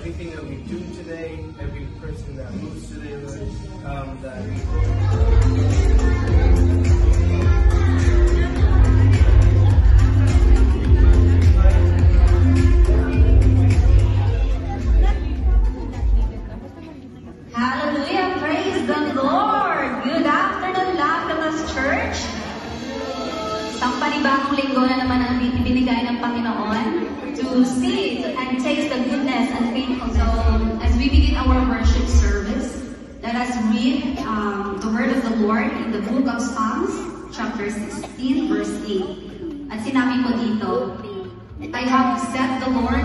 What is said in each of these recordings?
everything that we do today, every person that moves today, Lord, that we Hallelujah! Praise the Lord! Good afternoon, Lakamas Church! Isang panibagong linggo na naman ang ibinigay ng Panginoon to see and taste the goodness and faithfulness. So, as we begin our worship service, let us read the word of the Lord in the book of Psalms, chapter 16, verse 8. At sinabi po dito, I have set the Lord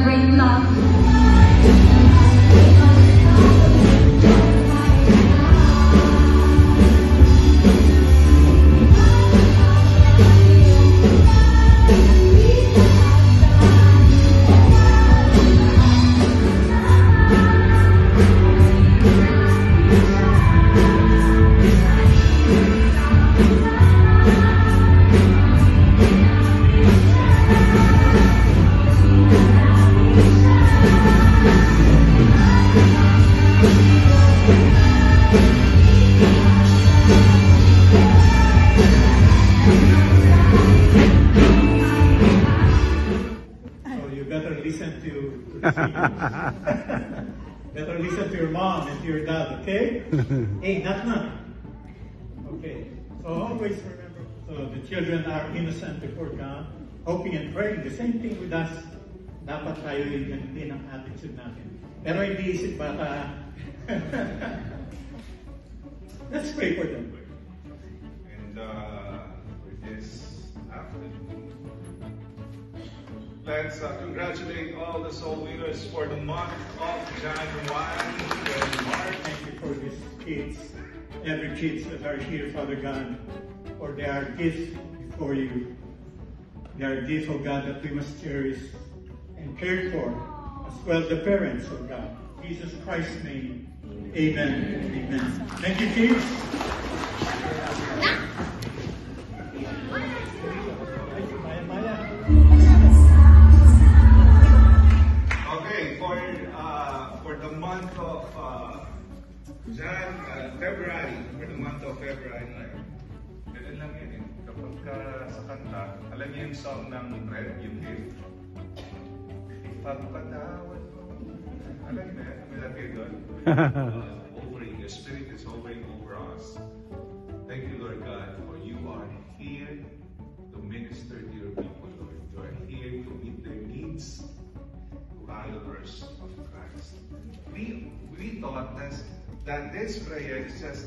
celebrate love. Better listen to your mom and to your dad, okay? Hey, not. Okay. So always remember, so the children are innocent before God, hoping and praying. The same thing with us. Dapat tayo yung ganito ang attitude natin. Pero hindi isip baka. Let's pray for them. And for this afternoon, let's congratulate all the soul winners for the month of January. Thank you for these kids, every kids that are here, Father God, for they are gifts before you. They are gifts, oh God, that we must cherish and care for, as well the parents, oh God. In Jesus Christ's name, amen. Amen. Thank you, kids. For the month of February, ganun lang yun eh. Kapag sa kanta, alam niyo yung song ng Red, yung hit. Ipagpatawad ko. Alam niyo na, may lagay doon. Hovering, your spirit is hovering over us. Thank you, Lord God, for you are here to minister to your people, Lord. You are here to meet their needs. Followers of Christ. We thought that this prayer is just,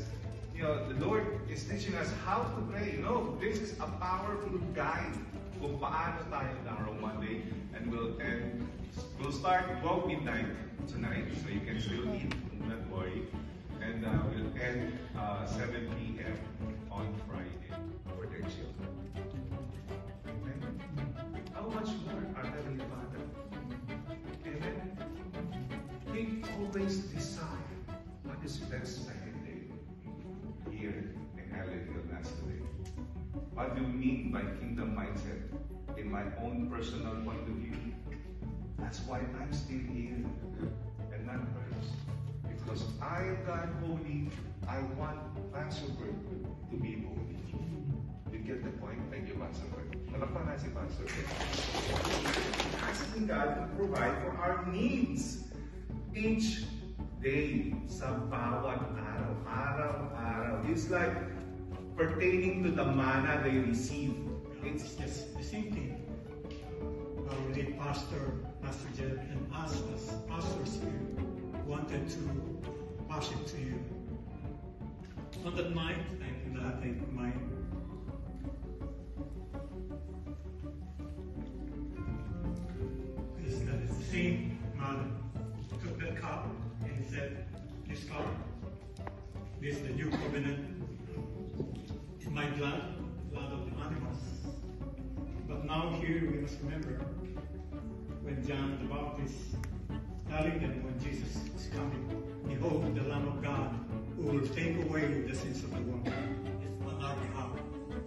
the Lord is teaching us how to pray. No, this is a powerful guide kung paano tayo narrow Monday, and we'll start 12 midnight tonight, so you can still eat, not worry, and we'll end 7 p.m. on Friday for their children. Amen. How much more our Heavenly Father? Amen. We always desire what is best for Him here in Hallelujah today. What do you mean by kingdom mindset? In my own personal point of view, that's why I'm still here and not hers. Because I am God holy, I want Pastor Bert to be holy. You get the point? Thank you, Pastor Bert. Malapang na si Pastor Bert. Asking God to provide for our needs each day, sa bawat araw, araw-araw. It's like pertaining to the manna they receive. It's just the same thing. Our lead pastor, Pastor Jed, and us as pastors here wanted to pass it to you. On that night, I think mine. It's the same man took that cup and said, "This cup, this is the new covenant in my blood of the animals." But now here we must remember when John the Baptist telling them when Jesus is coming, "Behold the Lamb of God who will take away the sins of the world." It's on our behalf.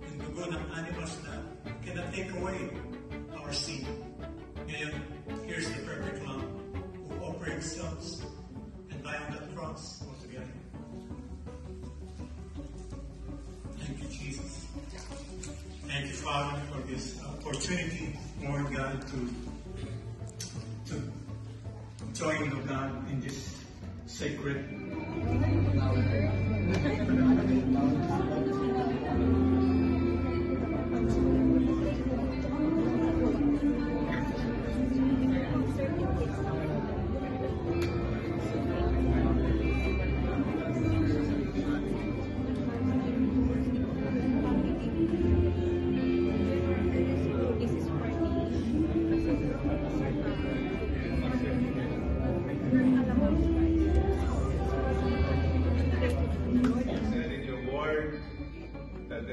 Yung dugo ng animals na cannot take away our sin. Ngayon, here's the perfect Lamb who offer himself and die on that cross altogether. Thank you, Jesus. Thank you, Father, for this opportunity, Lord God, to join, oh God, in this sacred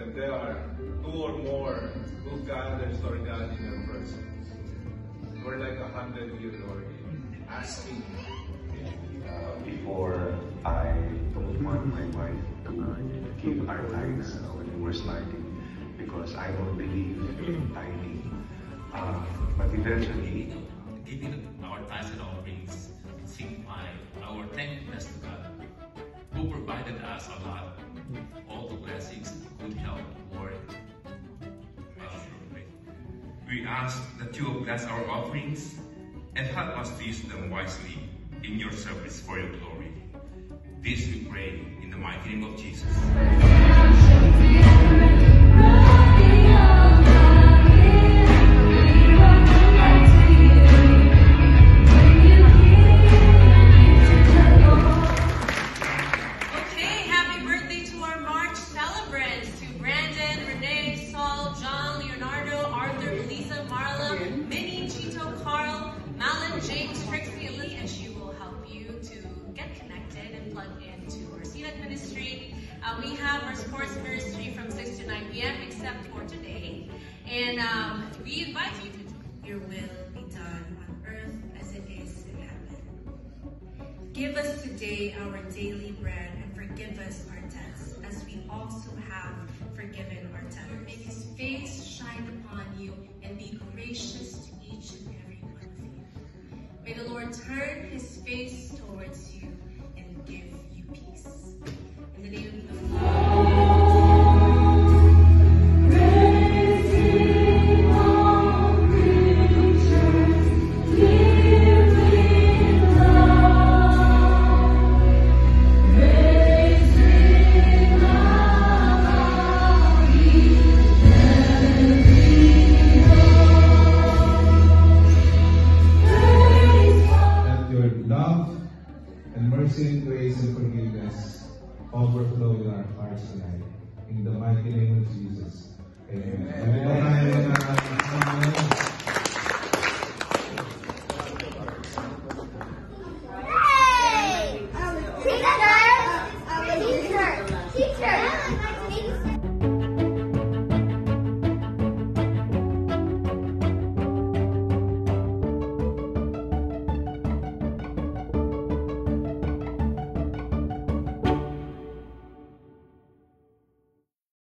that there are two or more who gathers, Lord God, in your presence. We're like 100 years, Lord, asking. Before I told my wife to give our tithes when we were starting, because I don't believe in tithing. But eventually, giving our tithes and offerings signify our thankfulness to God, who provided us a lot, all the blessings, good health, work. We ask that you will bless our offerings and help us to use them wisely in your service for your glory. This we pray in the mighty name of Jesus. We have our sports ministry from 6 to 9 p.m. except for today. And we invite you to do your will be done on earth as it is in heaven. Give us today our daily bread and forgive us our debts as we also have forgiven our debtors. Make his face shine upon you and be gracious to each and every one of you. May the Lord turn his face towards you and give you peace. In the name of the Father, mercy and grace and forgiveness overflow in our hearts tonight. In the mighty name of Jesus. Amen.